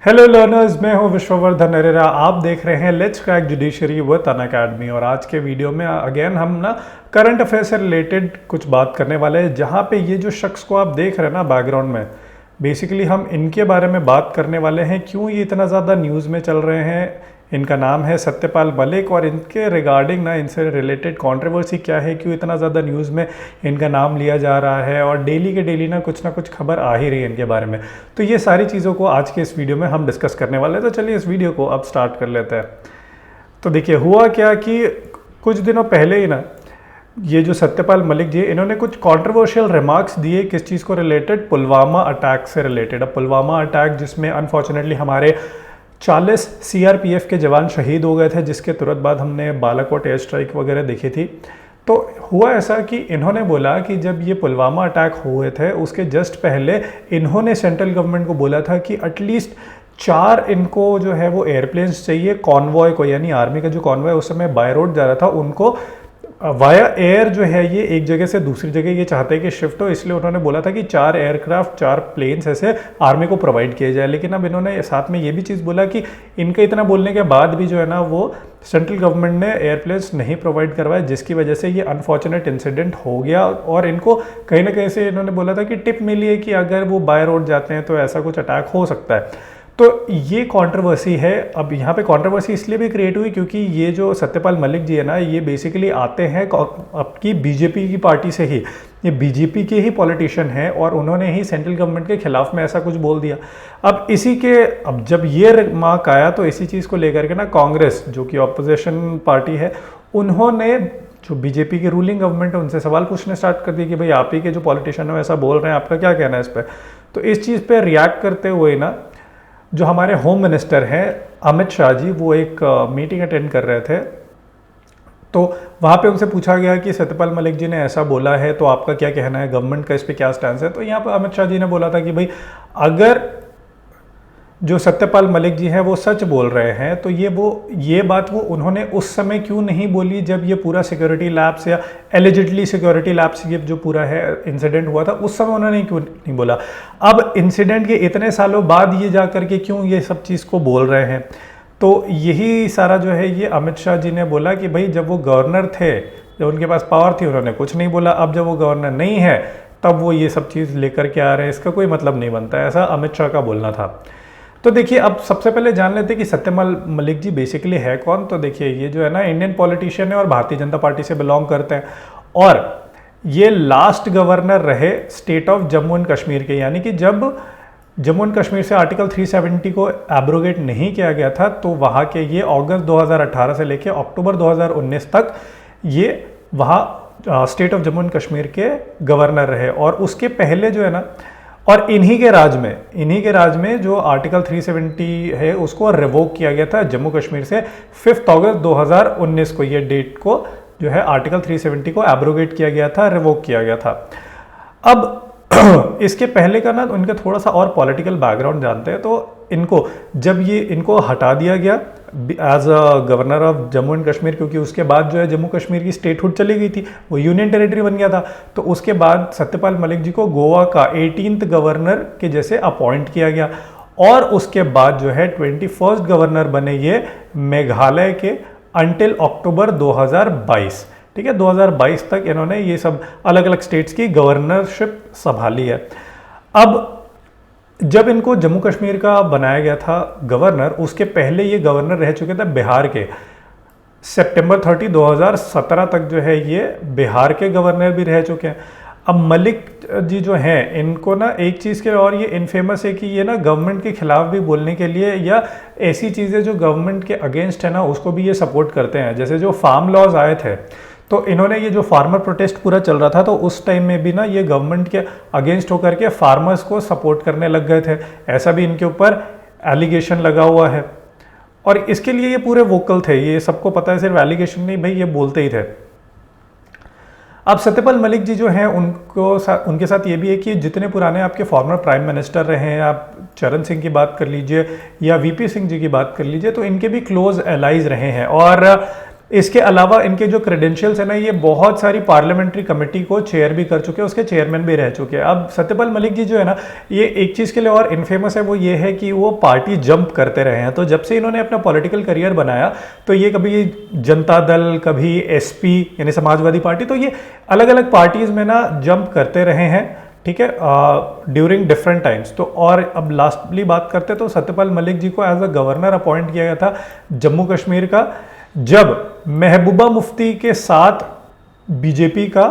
Hello learners, मैं हूं विश्ववर्धन नरेरा। आप देख रहे हैं let's crack judiciary with Unacademy. और आज के वीडियो में अगेन हम ना करंट अफेयर से रिलेटेड कुछ बात करने वाले हैं, जहां पे ये जो शख्स को आप देख रहे हैं ना बैकग्राउंड में, बेसिकली हम इनके बारे में बात करने वाले हैं। क्यों ये इतना ज़्यादा न्यूज़ में चल रहे हैं? इनका नाम है सत्यपाल मलिक, और इनके रिगार्डिंग ना इनसे रिलेटेड कंट्रोवर्सी क्या है, क्यों इतना ज़्यादा न्यूज़ में इनका नाम लिया जा रहा है, और डेली के डेली ना कुछ खबर आ ही रही है इनके बारे में। तो ये सारी चीज़ों को आज के इस वीडियो में हम डिस्कस करने वाले हैं। तो चलिए इस वीडियो को अब स्टार्ट कर लेते हैं। तो देखिए हुआ क्या कि कुछ दिनों पहले ही ना ये जो सत्यपाल मलिक जी, इन्होंने कुछ कंट्रोवर्शियल रिमार्क्स दिए किस चीज़ को रिलेटेड, पुलवामा अटैक से रिलेटेड। अब पुलवामा अटैक जिसमें अनफॉर्चुनेटली हमारे 40 सीआरपीएफ के जवान शहीद हो गए थे, जिसके तुरंत बाद हमने बालाकोट एयर स्ट्राइक वगैरह देखी थी। तो हुआ ऐसा कि इन्होंने बोला कि जब ये पुलवामा अटैक हुए थे उसके जस्ट पहले इन्होंने सेंट्रल गवर्नमेंट को बोला था कि एटलीस्ट 4 इनको जो है वो एयरप्लेन्स चाहिए कॉन्वॉय को, यानी आर्मी का जो कॉन्वॉय उस समय बाय रोड जा रहा था, उनको वाया एयर जो है ये एक जगह से दूसरी जगह ये चाहते हैं कि शिफ्ट हो। इसलिए उन्होंने बोला था कि 4 एयरक्राफ्ट 4 प्लेन्स ऐसे आर्मी को प्रोवाइड किए जाए। लेकिन अब इन्होंने साथ में ये भी चीज़ बोला कि इनके इतना बोलने के बाद भी जो है ना वो सेंट्रल गवर्नमेंट ने एयरप्लेन्स नहीं प्रोवाइड करवाए, जिसकी वजह से ये अनफॉर्चुनेट इंसिडेंट हो गया। और इनको कहीं ना कहीं से इन्होंने बोला था कि टिप मिली है कि अगर वो बाय रोड जाते हैं तो ऐसा कुछ अटैक हो सकता है। तो ये कंट्रोवर्सी है। अब यहाँ पे कंट्रोवर्सी इसलिए भी क्रिएट हुई क्योंकि ये जो सत्यपाल मलिक जी है ना, ये बेसिकली आते हैं आपकी बीजेपी की पार्टी से ही, ये बीजेपी के ही पॉलिटिशियन हैं, और उन्होंने ही सेंट्रल गवर्नमेंट के खिलाफ में ऐसा कुछ बोल दिया। अब जब ये रिमार्क आया तो इसी चीज़ को लेकर के ना कांग्रेस, जो कि ऑपोजिशन पार्टी है, उन्होंने जो बीजेपी की रूलिंग गवर्नमेंट है उनसे सवाल पूछने स्टार्ट कर दिए कि भाई आप ही के जो पॉलिटिशियन है ऐसा बोल रहे हैं, आपका क्या कहना है इस पर। तो इस चीज़ पर रिएक्ट करते हुए ना जो हमारे होम मिनिस्टर हैं अमित शाह जी, वो एक मीटिंग अटेंड कर रहे थे। तो वहाँ पे उनसे पूछा गया कि सत्यपाल मलिक जी ने ऐसा बोला है तो आपका क्या कहना है, गवर्नमेंट का इस पे क्या स्टैंड है। तो यहाँ पर अमित शाह जी ने बोला था कि भाई अगर जो सत्यपाल मलिक जी हैं वो सच बोल रहे हैं तो ये बात वो उन्होंने उस समय क्यों नहीं बोली जब ये पूरा सिक्योरिटी लैब्स या एलिजिडली सिक्योरिटी लैब्स ये जो पूरा है इंसिडेंट हुआ था, उस समय उन्होंने क्यों नहीं बोला। अब इंसिडेंट के इतने सालों बाद ये जा करके क्यों ये सब चीज़ को बोल रहे हैं। तो यही सारा जो है ये अमित शाह जी ने बोला कि भाई जब वो गवर्नर थे, जब उनके पास पावर थी, उन्होंने कुछ नहीं बोला। अब जब वो गवर्नर नहीं है तब वो ये सब चीज़ लेकर के आ रहे हैं, इसका कोई मतलब नहीं बनता, ऐसा अमित शाह का बोलना था। तो देखिए अब सबसे पहले जान लेते हैं कि सत्यपाल मलिक जी बेसिकली है कौन। तो देखिए ये जो है ना इंडियन पॉलिटिशियन है और भारतीय जनता पार्टी से बिलोंग करते हैं, और ये लास्ट गवर्नर रहे state of Jammu and Kashmir के। यानी कि जब जम्मू एंड कश्मीर से आर्टिकल 370 को एब्रोगेट नहीं किया गया था तो वहाँ के ये अगस्त 2018 से लेकर अक्टूबर 2019 तक ये वहाँ state of Jammu and Kashmir के गवर्नर रहे। और उसके पहले जो है ना, और इन्हीं के राज में जो आर्टिकल 370 है उसको रिवोक किया गया था जम्मू कश्मीर से 5 अगस्त 2019 को, ये डेट को जो है आर्टिकल 370 को एब्रोगेट किया गया था, रिवोक किया गया था। अब इसके पहले का ना उनका थोड़ा सा और पॉलिटिकल बैकग्राउंड जानते हैं। तो जब इनको हटा दिया गया as a governor of Jammu and Kashmir, क्योंकि उसके बाद जो है जम्मू कश्मीर की स्टेटहुड चली गई थी, वो यूनियन टेरिटरी बन गया था। तो उसके बाद सत्यपाल मलिक जी को गोवा का 18th गवर्नर के जैसे अपॉइंट किया गया, और उसके बाद जो है 21st गवर्नर बने ये मेघालय के अंटिल अक्टूबर 2022। ठीक है, 2022 तक इन्होंने ये सब अलग अलग स्टेट्स की गवर्नरशिप संभाली है। अब जब इनको जम्मू कश्मीर का बनाया गया था गवर्नर, उसके पहले ये गवर्नर रह चुके थे बिहार के। सितंबर 30, 2017 तक जो है ये बिहार के गवर्नर भी रह चुके हैं। अब मलिक जी जो हैं इनको ना एक चीज़ के और ये इनफेमस है कि ये ना गवर्नमेंट के खिलाफ भी बोलने के लिए या ऐसी चीज़ें जो गवर्नमेंट के अगेंस्ट है ना उसको भी ये सपोर्ट करते हैं। जैसे जो फार्म लॉज आए थे, तो इन्होंने ये जो फार्मर प्रोटेस्ट पूरा चल रहा था तो उस टाइम में भी ना ये गवर्नमेंट के अगेंस्ट होकर के फार्मर्स को सपोर्ट करने लग गए थे, ऐसा भी इनके ऊपर एलिगेशन लगा हुआ है। और इसके लिए ये पूरे वोकल थे, ये सबको पता है, सिर्फ एलिगेशन नहीं भाई, ये बोलते ही थे। अब सत्यपाल मलिक जी जो हैं उनके साथ ये भी है कि जितने पुराने आपके फॉर्मर प्राइम मिनिस्टर रहे हैं, आप चरण सिंह की बात कर लीजिए या वीपी सिंह जी की बात कर लीजिए, तो इनके भी क्लोज एलाइज रहे हैं। और इसके अलावा इनके जो क्रेडेंशियल्स है ना, ये बहुत सारी पार्लियामेंट्री कमेटी को चेयर भी कर चुके हैं, उसके चेयरमैन भी रह चुके हैं। अब सत्यपाल मलिक जी जो है ना, ये एक चीज़ के लिए और इनफेमस है, वो ये है कि वो पार्टी जंप करते रहे हैं। तो जब से इन्होंने अपना पॉलिटिकल करियर बनाया, तो ये कभी जनता दल, कभी एसपी यानी समाजवादी पार्टी, तो ये अलग अलग पार्टीज में ना जंप करते रहे हैं, ठीक है, ड्यूरिंग डिफरेंट टाइम्स। तो और अब लास्टली बात करते तो सत्यपाल मलिक जी को एज अ गवर्नर अपॉइंट किया गया था जम्मू कश्मीर का, जब महबूबा मुफ्ती के साथ बीजेपी का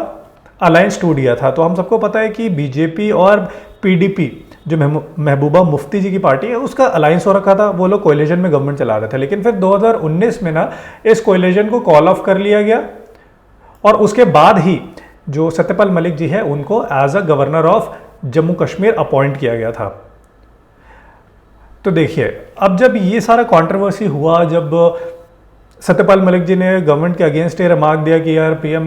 अलायंस टूट गया था। तो हम सबको पता है कि बीजेपी और पीडीपी जो महबूबा मुफ्ती जी की पार्टी है, उसका अलायंस हो रखा था, वो लोग कोएलिशन में गवर्नमेंट चला रहे थे। लेकिन फिर 2019 में ना इस कोएलिशन को कॉल ऑफ कर लिया गया, और उसके बाद ही जो सत्यपाल मलिक जी है उनको as a governor of Jammu Kashmir appoint किया गया था। तो देखिए, अब जब ये सारा कंट्रोवर्सी हुआ, जब सत्यपाल मलिक जी ने गवर्नमेंट के अगेंस्ट ये रिमार्क दिया कि यार पीएम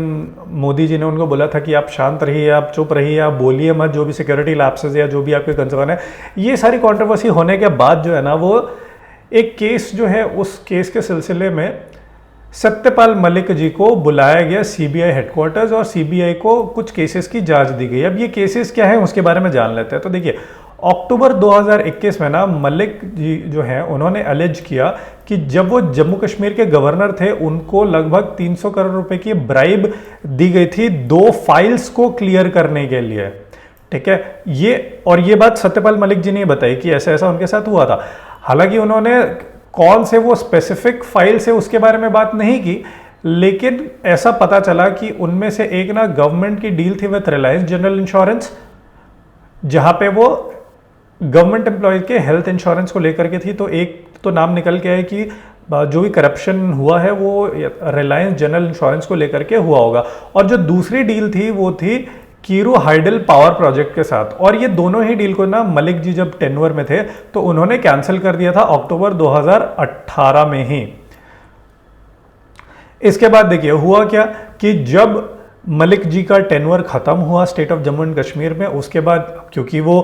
मोदी जी ने उनको बोला था कि आप शांत रहिए, आप चुप रहिए, आप बोलिए मत, जो भी सिक्योरिटी लैप्सेस या जो भी आपके कंसर्न है, ये सारी कंट्रोवर्सी होने के बाद जो है ना, वो एक केस जो है, उस केस के सिलसिले में सत्यपाल मलिक जी को बुलाया गया सीबीआई हेडक्वार्टर्स, और सीबीआई को कुछ केसेस की जांच दी गई। अब ये केसेस क्या है उसके बारे में जान लेते हैं। तो देखिए, अक्टूबर 2021 में ना मलिक जी जो हैं उन्होंने अलेज किया कि जब वो जम्मू कश्मीर के गवर्नर थे, उनको लगभग 300 करोड़ रुपए की ब्राइब दी गई थी 2 फाइल्स को क्लियर करने के लिए, ठीक है। ये बात सत्यपाल मलिक जी ने बताई कि ऐसा ऐसा उनके साथ हुआ था। हालांकि उन्होंने कौन से वो स्पेसिफिक फाइल्स है उसके बारे में बात नहीं की, लेकिन ऐसा पता चला कि उनमें से एक ना गवर्नमेंट की डील थी विथ रिलायंस जनरल इंश्योरेंस, जहां पे वो गवर्नमेंट एम्प्लॉयज के हेल्थ इंश्योरेंस को लेकर के थी। तो एक तो नाम निकल के आया कि जो भी करप्शन हुआ है वो रिलायंस जनरल इंश्योरेंस को लेकर के हुआ होगा, और जो दूसरी डील थी वो थी कीरू हाइडल पावर प्रोजेक्ट के साथ। और ये दोनों ही डील को ना मलिक जी जब टेन्योर में थे तो उन्होंने कैंसिल कर दिया था अक्टूबर 2018 में ही। इसके बाद देखिए हुआ क्या कि जब मलिक जी का टेन्योर खत्म हुआ state of Jammu and Kashmir में, उसके बाद क्योंकि वो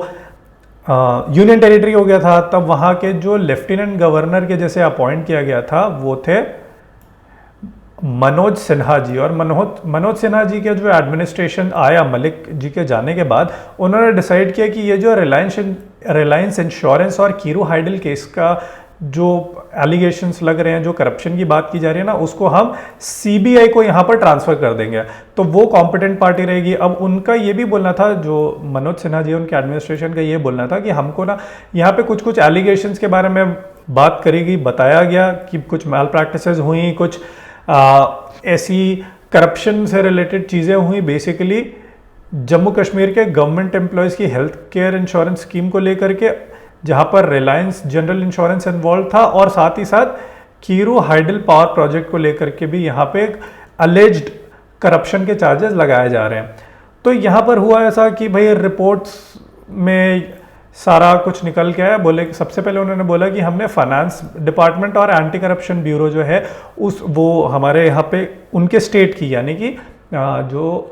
यूनियन टेरिटरी हो गया था, तब वहां के जो लेफ्टिनेंट गवर्नर के जैसे अपॉइंट किया गया था वो थे मनोज सिन्हा जी। और मनोज सिन्हा जी के जो एडमिनिस्ट्रेशन आया मलिक जी के जाने के बाद, उन्होंने डिसाइड किया कि ये जो रिलायंस इंश्योरेंस और कीरू हाइडल केस का जो एलिगेशंस लग रहे हैं, जो करप्शन की बात की जा रही है ना, उसको हम सीबीआई को यहाँ पर ट्रांसफर कर देंगे, तो वो कॉम्पिटेंट पार्टी रहेगी। अब उनका ये भी बोलना था, जो मनोज सिन्हा जी उनके एडमिनिस्ट्रेशन का ये बोलना था कि हमको ना यहाँ पे कुछ कुछ एलिगेशंस के बारे में बात करेगी, बताया गया कि कुछ मैल प्रैक्टिसेस हुई, कुछ ऐसी करप्शन से रिलेटेड चीज़ें हुई, बेसिकली जम्मू कश्मीर के गवर्नमेंट एम्प्लॉयज़ की हेल्थ केयर इंश्योरेंस स्कीम को लेकर के, जहां पर रिलायंस जनरल इंश्योरेंस इन्वॉल्व था, और साथ ही साथ कीरू हाइडल पावर प्रोजेक्ट को लेकर के भी यहाँ पे एक अलेज्ड करप्शन के चार्जेस लगाए जा रहे हैं। तो यहाँ पर हुआ ऐसा कि भाई रिपोर्ट्स में सारा कुछ निकल के आया। बोले सबसे पहले उन्होंने बोला कि हमने फाइनेंस डिपार्टमेंट और एंटी करप्शन ब्यूरो जो है वो हमारे यहाँ पे उनके स्टेट की, यानी कि जो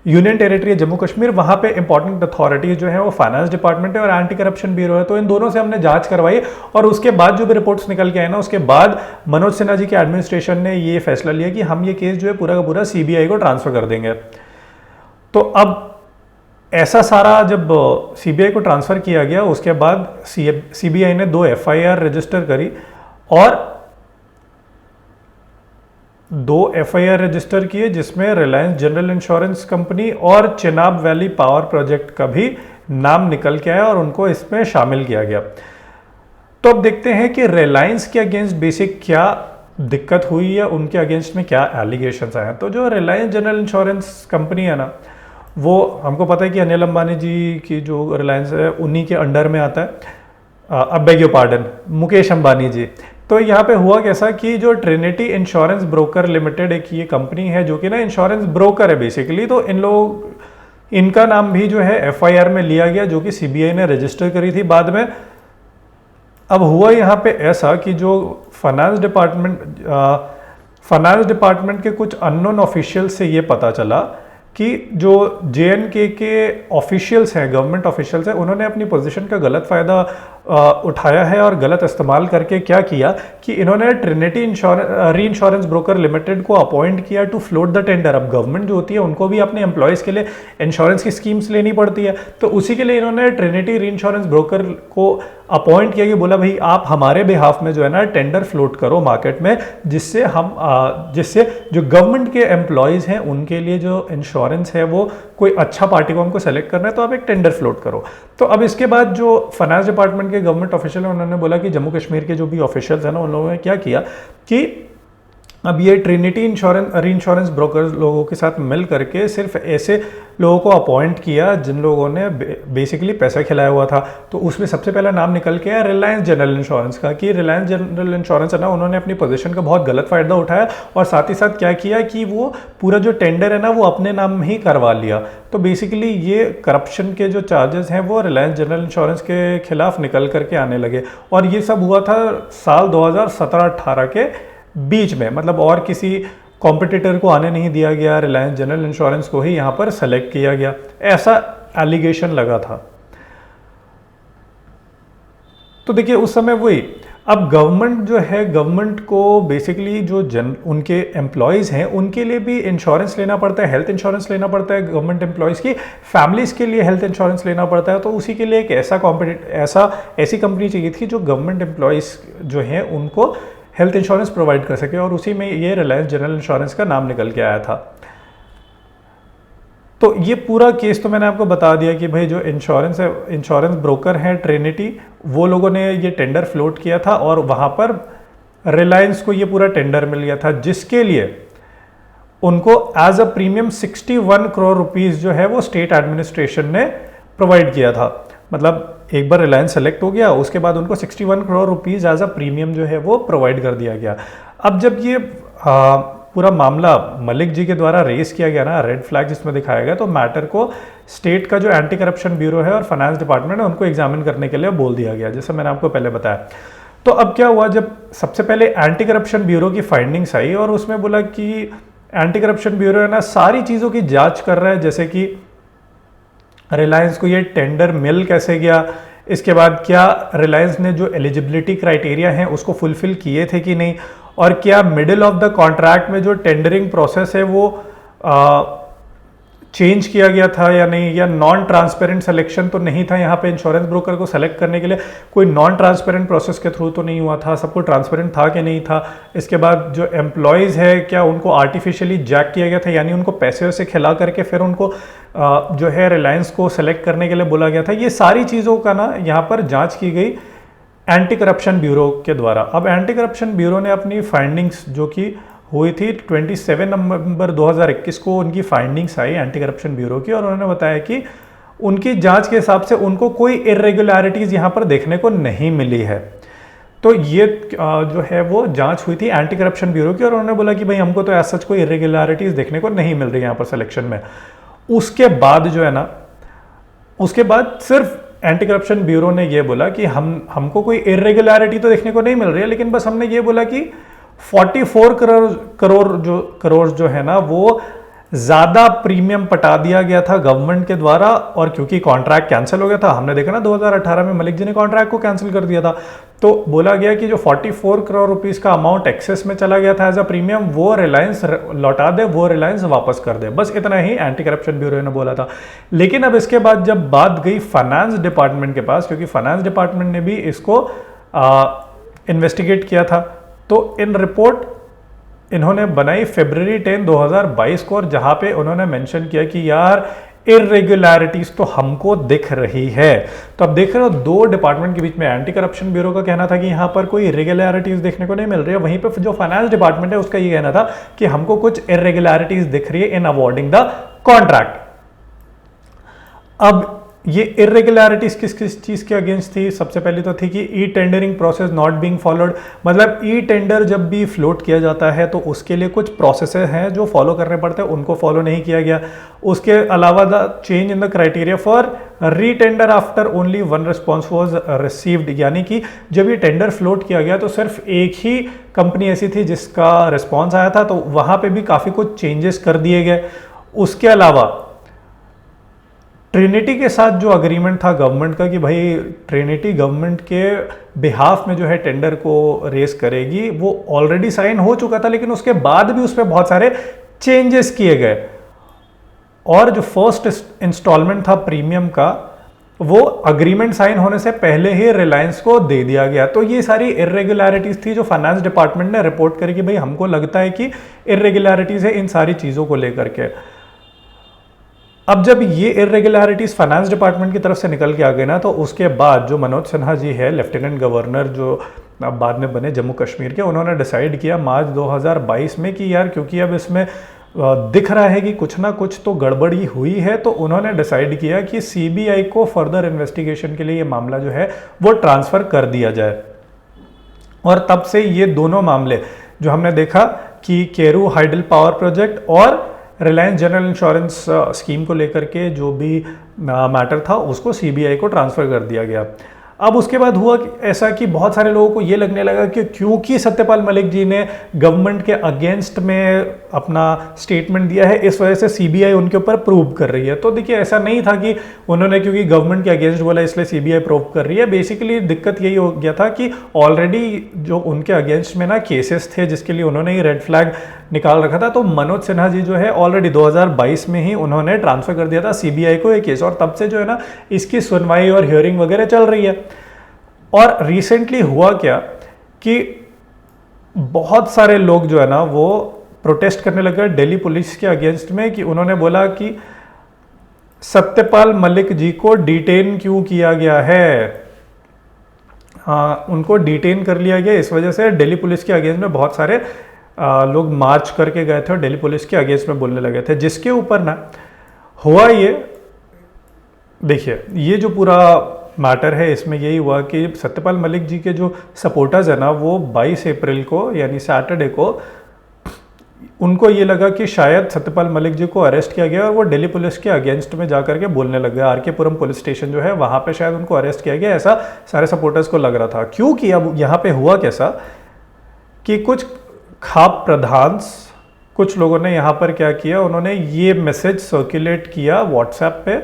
यूनियन टेरिटरी है जम्मू कश्मीर, वहाँ पे इंपॉर्टेंट अथॉरिटी जो है वो फाइनेंस डिपार्टमेंट है और एंटी करप्शन ब्यूरो है। तो इन दोनों से हमने जांच करवाई, और उसके बाद जो भी रिपोर्ट्स निकल के आए ना, उसके बाद मनोज सिन्हा जी के एडमिनिस्ट्रेशन ने ये फैसला लिया कि हम ये केस जो है पूरा का पूरा सीबीआई को ट्रांसफर कर देंगे। तो अब ऐसा सारा जब सीबीआई को ट्रांसफर किया गया, उसके बाद सीबीआई ने 2 एफआईआर रजिस्टर करी, और 2 एफआईआर रजिस्टर किए, जिसमें रिलायंस जनरल इंश्योरेंस कंपनी और चिनाब वैली पावर प्रोजेक्ट का भी नाम निकल के आया और उनको इसमें शामिल किया गया। तो अब देखते हैं कि रिलायंस के अगेंस्ट बेसिक क्या दिक्कत हुई है, उनके अगेंस्ट में क्या एलिगेशंस आए हैं। तो जो रिलायंस जनरल इंश्योरेंस कंपनी है ना, वो हमको पता है कि अनिल अंबानी जी की जो रिलायंस है उन्हीं के अंडर में आता है, अब beg your pardon, Mukesh Ambani ji. तो यहाँ पे हुआ कैसा कि जो ट्रिनिटी इंश्योरेंस ब्रोकर लिमिटेड एक ये कंपनी है जो कि ना इंश्योरेंस ब्रोकर है बेसिकली, तो इनका नाम भी जो है एफआईआर में लिया गया, जो कि सीबीआई ने रजिस्टर करी थी बाद में। अब हुआ यहाँ पे ऐसा कि जो फाइनेंस डिपार्टमेंट के कुछ अननोन ऑफिशियल्स से ये पता चला कि जो जेएनके के ऑफिशियल्स हैं, गवर्नमेंट ऑफिशियल्स हैं, उन्होंने अपनी पोजीशन का गलत फ़ायदा उठाया है और गलत इस्तेमाल करके क्या किया कि इन्होंने ट्रिनिटी री इंश्योरेंस ब्रोकर लिमिटेड को अपॉइंट किया टू फ्लोट द टेंडर। अब गवर्नमेंट जो होती है उनको भी अपने एम्प्लॉयज़ के लिए इंश्योरेंस की स्कीम्स लेनी पड़ती है, तो उसी के लिए इन्होंने ट्रिनिटी री इंश्योरेंस ब्रोकर को अपॉइंट किया कि बोला भाई आप हमारे बिहाफ में जो है ना टेंडर फ्लोट करो मार्केट में, जिससे जो गवर्नमेंट के एम्प्लॉयज़ हैं उनके लिए जो इंश्योरेंस है वो कोई अच्छा पार्टी को हमको सेलेक्ट करना है, तो आप एक टेंडर फ्लोट करो। तो अब इसके बाद जो फाइनेंस डिपार्टमेंट के गवर्नमेंट ऑफिशियल है उन्होंने बोला कि जम्मू कश्मीर के जो भी ऑफिशियल्स हैं ना उन लोगों ने क्या किया कि अब ये ट्रिनिटी री इंश्योरेंस ब्रोकर लोगों के साथ मिल करके सिर्फ ऐसे लोगों को अपॉइंट किया जिन लोगों ने बेसिकली पैसा खिलाया हुआ था। तो उसमें सबसे पहला नाम निकल के आया रिलायंस जनरल इंश्योरेंस का, कि रिलायंस जनरल इंश्योरेंस है ना उन्होंने अपनी पोजीशन का बहुत गलत फ़ायदा उठाया और साथ ही साथ क्या किया कि वो पूरा जो टेंडर है ना वो अपने नाम ही करवा लिया। तो बेसिकली ये करप्शन के जो चार्जेस हैं वो रिलायंस जनरल इंश्योरेंस के खिलाफ निकल करके आने लगे, और ये सब हुआ था साल 2017-18 के बीच में। मतलब और किसी कॉम्पिटिटर को आने नहीं दिया गया, रिलायंस जनरल इंश्योरेंस को ही यहाँ पर सेलेक्ट किया गया, ऐसा एलिगेशन लगा था। तो देखिए उस समय वही, अब गवर्नमेंट जो है गवर्नमेंट को बेसिकली जो उनके एम्प्लॉयज़ हैं उनके लिए भी इंश्योरेंस लेना पड़ता है, हेल्थ इंश्योरेंस लेना पड़ता है, गवर्नमेंट एम्प्लॉयज़ की फैमिलीज़ के लिए हेल्थ इंश्योरेंस लेना पड़ता है। तो उसी के लिए एक ऐसी कंपनी चाहिए थी जो गवर्नमेंट एम्प्लॉयज़ जो हैं उनको हेल्थ इंश्योरेंस प्रोवाइड कर सके, और उसी में ये रिलायंस जनरल इंश्योरेंस का नाम निकल के आया था। तो ये पूरा केस तो मैंने आपको बता दिया कि भाई जो इंश्योरेंस ब्रोकर हैं ट्रिनिटी, वो लोगों ने ये टेंडर फ्लोट किया था और वहाँ पर रिलायंस को ये पूरा टेंडर मिल गया था, जिसके लिए उनको as a premium 61 crore rupees जो है वो स्टेट एडमिनिस्ट्रेशन ने प्रोवाइड किया था। मतलब एक बार रिलायंस सेलेक्ट हो गया उसके बाद उनको 61 crore rupees as a premium जो है वो प्रोवाइड कर दिया गया। अब जब ये पूरा मामला मलिक जी के द्वारा रेस किया गया ना, रेड फ्लैग जिसमें दिखाया गया, तो मैटर को स्टेट का जो एंटी करप्शन ब्यूरो है और फाइनेंस डिपार्टमेंट है उनको एग्जामिन करने के लिए बोल दिया गया, जैसे मैंने आपको पहले बताया। तो अब क्या हुआ, जब सबसे पहले एंटी करप्शन ब्यूरो की फाइंडिंग्स आई और उसमें बोला कि एंटी करप्शन ब्यूरो है ना सारी चीज़ों की जाँच कर रहा है, जैसे कि रिलायंस को ये टेंडर मिल कैसे गया, इसके बाद क्या रिलायंस ने जो एलिजिबिलिटी क्राइटेरिया हैं उसको फुलफिल किए थे कि नहीं, और क्या मिडिल ऑफ द कॉन्ट्रैक्ट में जो टेंडरिंग प्रोसेस है वो चेंज किया गया था या नहीं, या नॉन ट्रांसपेरेंट सिलेक्शन तो नहीं था यहाँ पे इंश्योरेंस ब्रोकर को सेलेक्ट करने के लिए, कोई नॉन ट्रांसपेरेंट प्रोसेस के थ्रू तो नहीं हुआ था, सबको ट्रांसपेरेंट था कि नहीं था। इसके बाद जो एम्प्लॉयज़ है क्या उनको आर्टिफिशियली जैक किया गया था, यानी उनको पैसे से खिला करके फिर उनको जो है रिलायंस को सेलेक्ट करने के लिए बोला गया था। ये सारी चीज़ों का ना यहाँ पर जाँच की गई एंटी करप्शन ब्यूरो के द्वारा। अब एंटी करप्शन ब्यूरो ने अपनी फाइंडिंग्स जो कि हुई थी 27 नवंबर 2021 को उनकी फाइंडिंग्स आई एंटी करप्शन ब्यूरो की, और उन्होंने बताया कि उनकी जांच के हिसाब से उनको कोई इरेगुलरिटीज़ यहाँ पर देखने को नहीं मिली है। तो ये जो है वो जांच हुई थी एंटी करप्शन ब्यूरो की, और उन्होंने बोला कि भाई हमको तो ऐसा कोई इरेगुलरिटीज़ देखने को नहीं मिल रही यहाँ पर सिलेक्शन में। उसके बाद जो है ना, उसके बाद सिर्फ एंटी करप्शन ब्यूरो ने ये बोला कि हमको कोई इरेगुलरिटी तो देखने को नहीं मिल रही है, लेकिन बस हमने ये बोला कि 44 करोड़ जो है ना वो ज़्यादा प्रीमियम पटा दिया गया था गवर्नमेंट के द्वारा, और क्योंकि कॉन्ट्रैक्ट कैंसिल हो गया था, हमने देखा ना 2018 में मलिक जी ने कॉन्ट्रैक्ट को कैंसिल कर दिया था, तो बोला गया कि जो 44 करोड़ रुपीज़ का अमाउंट एक्सेस में चला गया था एज अ प्रीमियम, वो रिलायंस लौटा दे, वो रिलायंस वापस कर दे। बस इतना ही एंटी करप्शन ब्यूरो ने बोला था। लेकिन अब इसके बाद जब बात गई फाइनेंस डिपार्टमेंट के पास, क्योंकि फाइनेंस डिपार्टमेंट ने भी इसको इन्वेस्टिगेट किया था, तो इन रिपोर्ट इन्होंने बनाई फरवरी 10, 2022 को, और जहां पे उन्होंने मेंशन किया कि यार इरेगुलरिटीज तो हमको दिख रही है। तो अब देख रहे हो दो डिपार्टमेंट के बीच में, एंटी करप्शन ब्यूरो का कहना था कि यहाँ पर कोई इरेगुलरिटीज देखने को नहीं मिल रही है, वहीं पे जो फाइनेंस डिपार्टमेंट है उसका ये कहना था कि हमको कुछ इरेगुलरिटीज दिख रही है इन अवॉर्डिंग द कॉन्ट्रैक्ट। अब ये इरेगुलरिटीज किस किस चीज़ के अगेंस्ट थी? सबसे पहले तो थी कि e tendering process not being followed, मतलब ई टेंडर जब भी फ्लोट किया जाता है तो उसके लिए कुछ प्रोसेसेस हैं जो फॉलो करने पड़ते हैं, उनको फॉलो नहीं किया गया। उसके अलावा the change in the criteria for री tender after only one response was received, यानी कि जब ये टेंडर फ्लोट किया गया तो सिर्फ एक ही कंपनी ऐसी थी जिसका रिस्पॉन्स आया था, तो वहाँ पर भी काफ़ी कुछ चेंजेस कर दिए गए। उसके अलावा ट्रिनिटी के साथ जो अग्रीमेंट था गवर्नमेंट का कि भाई ट्रिनिटी गवर्नमेंट के बिहाफ में जो है टेंडर को रेस करेगी, वो ऑलरेडी साइन हो चुका था, लेकिन उसके बाद भी उस पर बहुत सारे चेंजेस किए गए और जो फर्स्ट इंस्टॉलमेंट था प्रीमियम का वो अग्रीमेंट साइन होने से पहले ही रिलायंस को दे दिया गया। तो ये सारी इरेगुलरिटीज थी जो फाइनेंस डिपार्टमेंट ने रिपोर्ट करी कि भाई हमको लगता है कि इरेगुलरिटीज है इन सारी चीज़ों को लेकर के। अब जब ये इरेगुलरिटीज फाइनेंस डिपार्टमेंट की तरफ से निकल के आ गए ना, तो उसके बाद जो मनोज सिन्हा जी है लेफ्टिनेंट गवर्नर जो अब बाद में बने जम्मू कश्मीर के, उन्होंने डिसाइड किया मार्च 2022 में कि यार क्योंकि अब इसमें दिख रहा है कि कुछ ना कुछ तो गड़बड़ी हुई है, तो उन्होंने डिसाइड किया कि सीबीआई को फर्दर इन्वेस्टिगेशन के लिए ये मामला जो है वो ट्रांसफ़र कर दिया जाए। और तब से ये दोनों मामले जो हमने देखा कि केरू हाइडल पावर प्रोजेक्ट और रिलायंस जनरल इंश्योरेंस स्कीम को लेकर के जो भी मैटर था उसको सीबीआई को ट्रांसफ़र कर दिया गया। अब उसके बाद हुआ ऐसा कि बहुत सारे लोगों को ये लगने लगा कि क्योंकि सत्यपाल मलिक जी ने गवर्नमेंट के अगेंस्ट में अपना स्टेटमेंट दिया है, इस वजह से सीबीआई उनके ऊपर प्रूव कर रही है। तो देखिए ऐसा नहीं था कि उन्होंने क्योंकि गवर्नमेंट के अगेंस्ट बोला इसलिए सीबीआई प्रूव कर रही है। बेसिकली दिक्कत यही हो गया था कि ऑलरेडी जो उनके अगेंस्ट में ना केसेस थे जिसके लिए उन्होंने ही रेड फ्लैग निकाल रखा था। तो मनोज सिन्हा जी जो है ऑलरेडी 2022 में ही उन्होंने ट्रांसफर कर दिया था सीबीआई को ये केस, और तब से जो है ना इसकी सुनवाई और हियरिंग वगैरह चल रही है। और रिसेंटली हुआ क्या कि बहुत सारे लोग जो है ना वो प्रोटेस्ट करने लगे दिल्ली पुलिस के अगेंस्ट में कि उन्होंने बोला कि सत्यपाल मलिक जी को डिटेन क्यों किया गया है। हाँ, उनको डिटेन कर लिया गया, इस वजह से दिल्ली पुलिस के अगेंस्ट में बहुत सारे लोग मार्च करके गए थे और दिल्ली पुलिस के अगेंस्ट में बोलने लगे थे। जिसके ऊपर ना हुआ ये देखिए, ये जो पूरा मैटर है इसमें यही हुआ कि सत्यपाल मलिक जी के जो सपोर्टर्स है ना वो 22 अप्रैल को यानी सैटरडे को उनको ये लगा कि शायद सत्यपाल मलिक जी को अरेस्ट किया गया और वो दिल्ली पुलिस के अगेंस्ट में जाकर के बोलने लग गया। आर के पुरम पुलिस स्टेशन जो है वहाँ पे शायद उनको अरेस्ट किया गया, ऐसा सारे सपोर्टर्स को लग रहा था। क्योंकि अब यहाँ पे हुआ कैसा कि कुछ खाप प्रधान कुछ लोगों ने यहाँ पर क्या किया, उन्होंने ये मैसेज सर्कुलेट किया व्हाट्सएप पे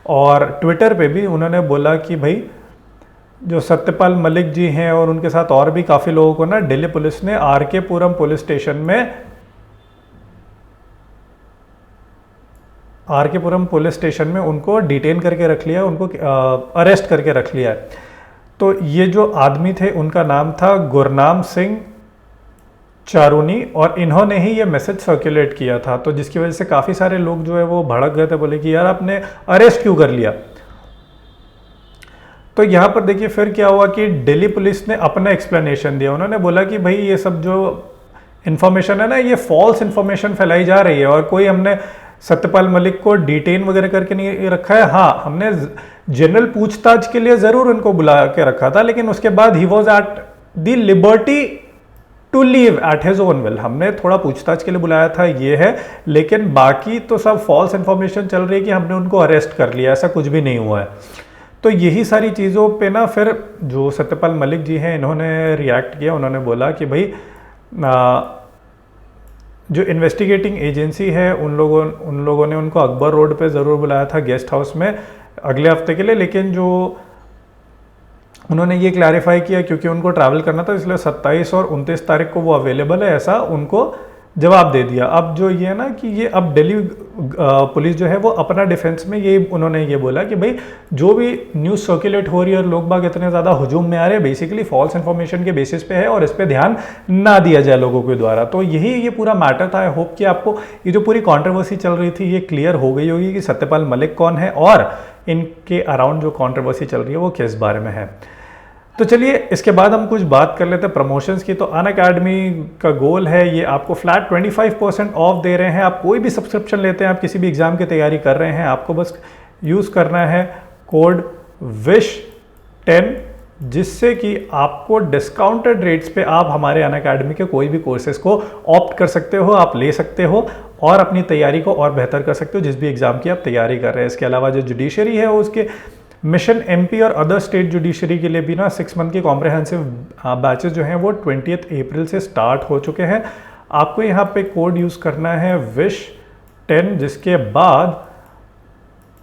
और ट्विटर पे भी। उन्होंने बोला कि भाई जो सत्यपाल मलिक जी हैं और उनके साथ और भी काफ़ी लोगों को ना दिल्ली पुलिस ने आर के पुरम पुलिस स्टेशन में उनको डिटेन करके रख लिया, उनको अरेस्ट करके रख लिया है। तो ये जो आदमी थे उनका नाम था गुरनाम सिंह चारूनी और इन्होंने ही ये मैसेज सर्कुलेट किया था। तो जिसकी वजह से काफ़ी सारे लोग जो है वो भड़क गए थे, बोले कि यार आपने अरेस्ट क्यों कर लिया। तो यहाँ पर देखिए फिर क्या हुआ कि दिल्ली पुलिस ने अपना एक्सप्लेनेशन दिया। उन्होंने बोला कि भाई ये सब जो इन्फॉर्मेशन है ना ये फॉल्स इन्फॉर्मेशन फैलाई जा रही है और कोई हमने सत्यपाल मलिक को डिटेन वगैरह करके नहीं रखा है। हाँ, हमने जनरल पूछताछ के लिए ज़रूर उनको बुला के रखा था, लेकिन उसके बाद ही was at the liberty to leave at his own will. हमने थोड़ा पूछताछ के लिए बुलाया था ये है, लेकिन बाकी तो सब फॉल्स इन्फॉर्मेशन चल रही है कि हमने उनको अरेस्ट कर लिया, ऐसा कुछ भी नहीं हुआ है। तो यही सारी चीज़ों पे ना फिर जो सत्यपाल मलिक जी हैं इन्होंने रिएक्ट किया। उन्होंने बोला कि भाई जो इन्वेस्टिगेटिंग एजेंसी है उन लोगों ने उनको अकबर रोड पे ज़रूर बुलाया था गेस्ट हाउस में अगले हफ्ते के लिए, लेकिन जो उन्होंने ये क्लैरिफाई किया क्योंकि उनको ट्रैवल करना था इसलिए 27 और 29 तारीख को वो अवेलेबल है, ऐसा उनको जवाब दे दिया। अब जो ये है ना कि ये अब दिल्ली पुलिस जो है वो अपना डिफेंस में ये उन्होंने ये बोला कि भाई जो भी न्यूज़ सर्कुलेट हो रही है और लोग बाग इतने ज़्यादा हुजूम में आ रहे हैं बेसिकली फॉल्स इन्फॉर्मेशन के बेसिस पे है और इस पर ध्यान ना दिया जाए लोगों के द्वारा। तो यही ये पूरा मैटर था। आई होप कि आपको ये जो पूरी कॉन्ट्रोवर्सी चल रही थी ये क्लियर हो गई होगी कि सत्यपाल मलिक कौन है और इनके अराउंड जो कॉन्ट्रोवर्सी चल रही है वो किस बारे में है। तो चलिए इसके बाद हम कुछ बात कर लेते हैं प्रमोशंस की। तो अनअकैडमी का गोल है ये आपको फ्लैट 25% ऑफ दे रहे हैं। आप कोई भी सब्सक्रिप्शन लेते हैं, आप किसी भी एग्जाम की तैयारी कर रहे हैं, आपको बस यूज़ करना है कोड WISH10 जिससे कि आपको डिस्काउंटेड रेट्स पे आप हमारे अनअकैडमी के कोई भी कोर्सेज को ऑप्ट कर सकते हो, आप ले सकते हो और अपनी तैयारी को और बेहतर कर सकते हो जिस भी एग्जाम की आप तैयारी कर रहे हैं। इसके अलावा जो जुडिशरी है उसके मिशन एमपी और अदर स्टेट जुडिशरी के लिए भी ना 6 मंथ के कॉम्प्रहेंसिव बैचेस जो हैं वो 20 अप्रैल से स्टार्ट हो चुके हैं। आपको यहाँ पे कोड यूज़ करना है WISH10 जिसके बाद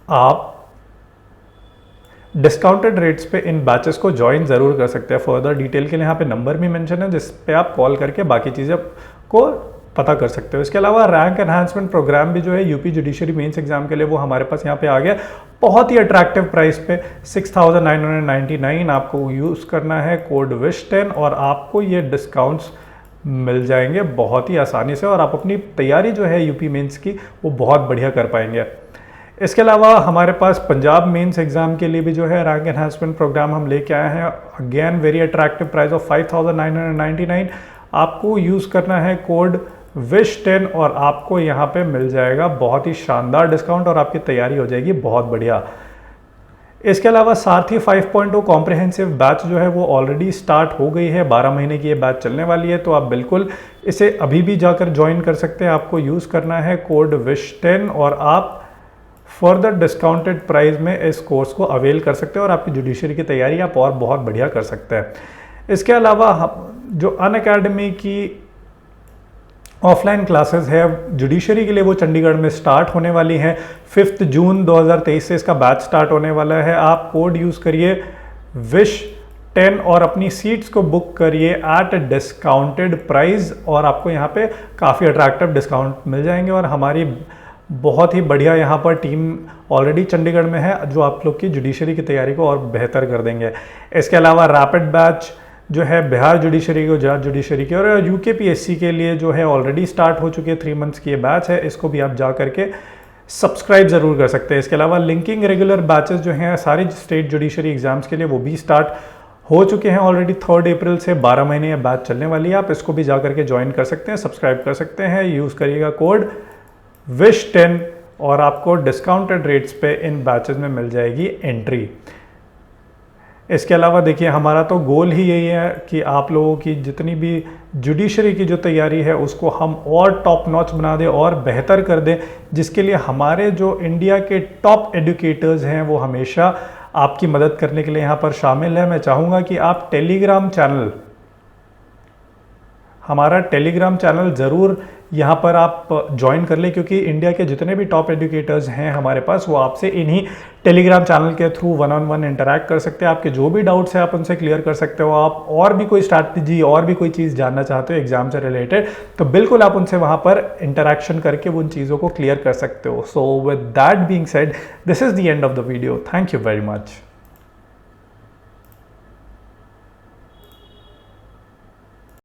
आप डिस्काउंटेड रेट्स पे इन बैचेस को ज्वाइन ज़रूर कर सकते हैं। फर्दर डिटेल के लिए यहाँ पे नंबर भी मेंशन है जिस पे आप कॉल करके बाकी चीज़ें को पता कर सकते हो। इसके अलावा रैंक एनहांसमेंट प्रोग्राम भी जो है यूपी जुडिशरी मेंस एग्जाम के लिए वो हमारे पास यहाँ पे आ गया, बहुत ही अट्रैक्टिव प्राइस पे 6999 आपको यूज़ करना है कोड विश10 और आपको ये डिस्काउंट्स मिल जाएंगे बहुत ही आसानी से और आप अपनी तैयारी जो है यूपी मेंस की वो बहुत बढ़िया कर पाएंगे। इसके अलावा हमारे पास पंजाब मेंस एग्जाम के लिए भी जो है रैंक एनहांसमेंट प्रोग्राम हम लेके आए हैं। Again very attractive price of 5999। आपको यूज़ करना है कोड विश10 और आपको यहाँ पे मिल जाएगा बहुत ही शानदार डिस्काउंट और आपकी तैयारी हो जाएगी बहुत बढ़िया। इसके अलावा सारथी 5.0 कॉम्प्रिहेंसिव बैच जो है वो ऑलरेडी स्टार्ट हो गई है, 12 महीने की ये बैच चलने वाली है, तो आप बिल्कुल इसे अभी भी जाकर ज्वाइन कर सकते हैं। आपको यूज़ करना है कोड विश10 और आप फर्दर डिस्काउंटेड प्राइस में इस कोर्स को अवेल कर सकते हैं और आपकी जुडिशरी की तैयारी आप और बहुत बढ़िया कर सकते हैं। इसके अलावा जो अनअकैडमी की ऑफलाइन क्लासेस है जुडिशरी के लिए वो चंडीगढ़ में स्टार्ट होने वाली हैं। 5 जून 2023 से इसका बैच स्टार्ट होने वाला है। आप कोड यूज़ करिए विश10 और अपनी सीट्स को बुक करिए एट डिस्काउंटेड प्राइस और आपको यहाँ पे काफ़ी अट्रैक्टिव डिस्काउंट मिल जाएंगे और हमारी बहुत ही बढ़िया यहाँ पर टीम ऑलरेडी चंडीगढ़ में है जो आप लोग की जुडिशरी की तैयारी को और बेहतर कर देंगे। इसके अलावा रैपिड बैच जो है बिहार जुडिशरी गुजरात जुडिशरी की और यूकेपीएससी के लिए जो है ऑलरेडी स्टार्ट हो चुकी है, 3 मंथ्स की ये बैच है, इसको भी आप जा करके सब्सक्राइब ज़रूर कर सकते हैं। इसके अलावा लिंकिंग रेगुलर बैचेस जो हैं सारी स्टेट जुडिशरी एग्जाम्स के लिए वो भी स्टार्ट हो चुके हैं ऑलरेडी। 3 अप्रैल से 12 महीने ये बैच चलने वाली है, आप इसको भी जा करके ज्वाइन कर सकते हैं, सब्सक्राइब कर सकते हैं। यूज़ करिएगा कोड विश10 और आपको डिस्काउंटेड रेट्स पे इन बैचेस में मिल जाएगी एंट्री। इसके अलावा देखिए हमारा तो गोल ही यही है कि आप लोगों की जितनी भी जुडिशरी की जो तैयारी है उसको हम और टॉप नॉच बना दें और बेहतर कर दें, जिसके लिए हमारे जो इंडिया के टॉप एजुकेटर्स हैं वो हमेशा आपकी मदद करने के लिए यहाँ पर शामिल है। मैं चाहूँगा कि आप टेलीग्राम चैनल, हमारा टेलीग्राम चैनल ज़रूर यहाँ पर आप ज्वाइन कर लें क्योंकि इंडिया के जितने भी टॉप एजुकेटर्स हैं हमारे पास वो आपसे इन्हीं टेलीग्राम चैनल के थ्रू 1-on-1 इंटरैक्ट कर सकते हैं। आपके जो भी डाउट्स हैं आप उनसे क्लियर कर सकते हो। आप और भी कोई स्ट्रैटेजी और भी कोई चीज़ जानना चाहते हो एग्जाम से रिलेटेड तो बिल्कुल आप उनसे वहाँ पर इंटरैक्शन करके उन चीज़ों को क्लियर कर सकते हो। So with that being said, this is the end of the video. Thank you very much.